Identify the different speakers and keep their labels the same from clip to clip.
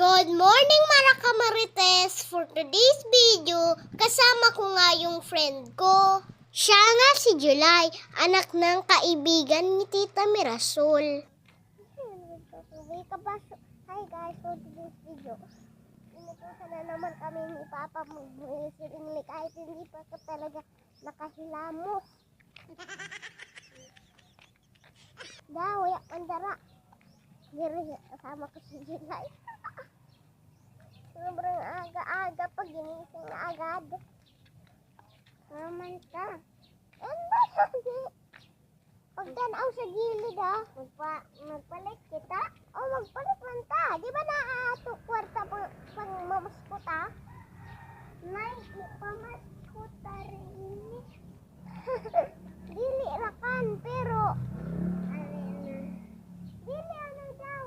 Speaker 1: Good morning mga kamarites! For today's video, kasama ko nga yung friend ko. Siya nga si July, anak ng kaibigan ni Tita Mirasol. Hi guys, for today's video, inutusan na naman kami ni Papa mag-siringli kahit hindi pa ko talaga nakahilamos. Daw, yak mandara. Diri, kasama ko si July. Sobrang aga-aga pag ginising na agad. Naman ka. Pag tanaw sa gilid magpalit kita. O magpalit man ta. Di ba na kwarta pang mamaskuta? Nay, pamaskota rin ini. Dili rakan, pero dili ano daw.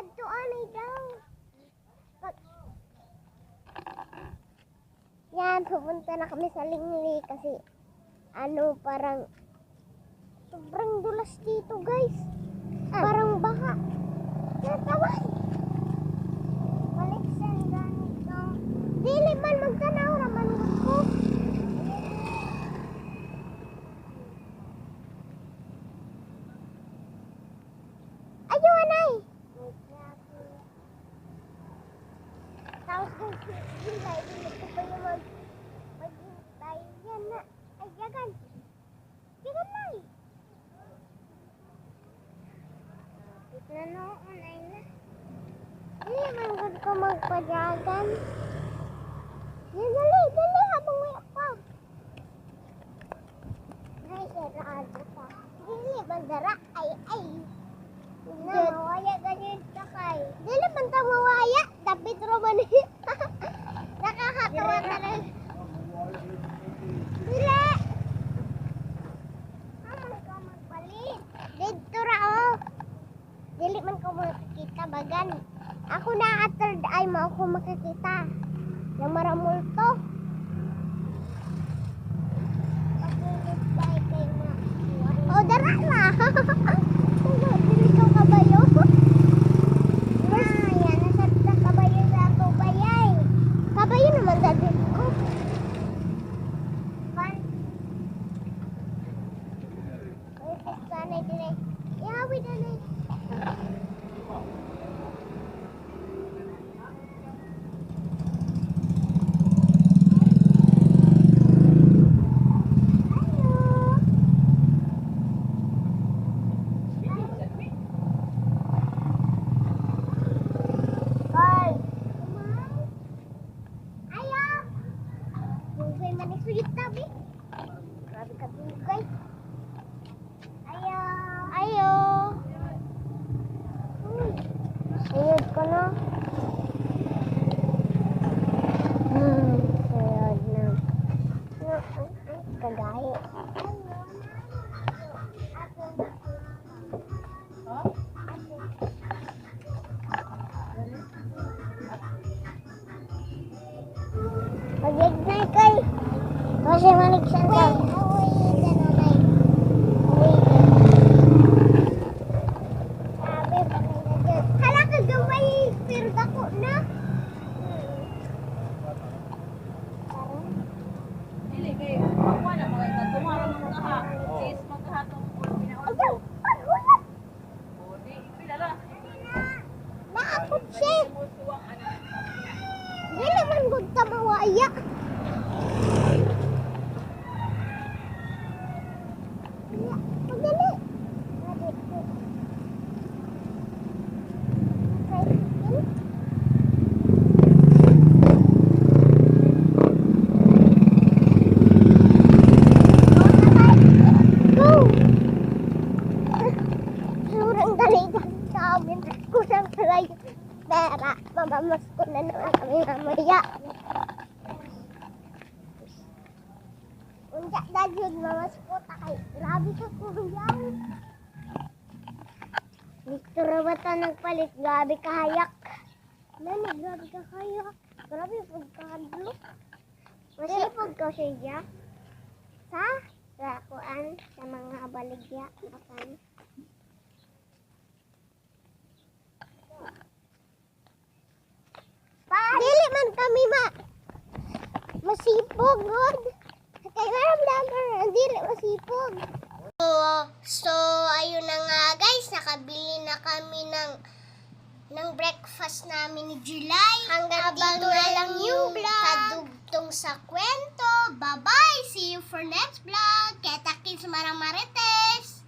Speaker 1: Adto anay daw. Yan, pupunta na kami sa Lingli kasi parang sobrang dulas dito guys. Parang baha. Natawan. Baliksan ganito. Dili man magtanaw raman ko. Ayaw anay. Tapos kung sila, hindi ko pa yung maghintay. Yan na. Ay, yagan. Yagan na eh. Ito na noon ay na. Hindi naman good ko magpadyagan. Yan, dali, habang wala pa. Ay, sarado pa. Dili, bandara. Ay. Na, mawaya ganyan sakay. Dili, banta mawaya. Dapat roman eh. Nakakatawa talaga. Dili! Aman ka magpalit. Dito rao. Dili man ko makakita bagan. Ako na at third eye mo ako makakita. Yung maramulto. O, dara na. Dili ko kabayo. Kabayo naman dati ko. Sanay din eh. Ihawi na na eh. Grabe ka dugay. Ayo. Sayod ko na. Sayod na. Kagahi. Pag-ignay kay. Kasi maliksan ka. Hala ka gaway, pero dako na.
Speaker 2: Dili kay ako na mga tumarang mga ha. Is maghahatong
Speaker 1: Ayaw, wala.
Speaker 2: O di pilala.
Speaker 1: Naakot siya. Di naman gud ka mawaya. Madali. Surang daligan sa amin. Kusang talaga pera. Mamamas ko na naman kami mamaya. Unja na yun, mamas ko takay. Grabe ka kuyaw. Dito raw ta nagpalit. Grabe ka hayak. Nani, grabe ka hayak. Grabe pagkahadlo. Masipag ka siya. Sa kuan sa mga baligya. Apan. kami masipog, God. Kaya vlogger, hindi masipog. So, ayun na nga guys, nakabili na kami ng breakfast namin ni July. Hanggang dito na lang yung vlog. Kadugtong sa kwento. Bye-bye! See you for next vlog. Kita kits marang marites!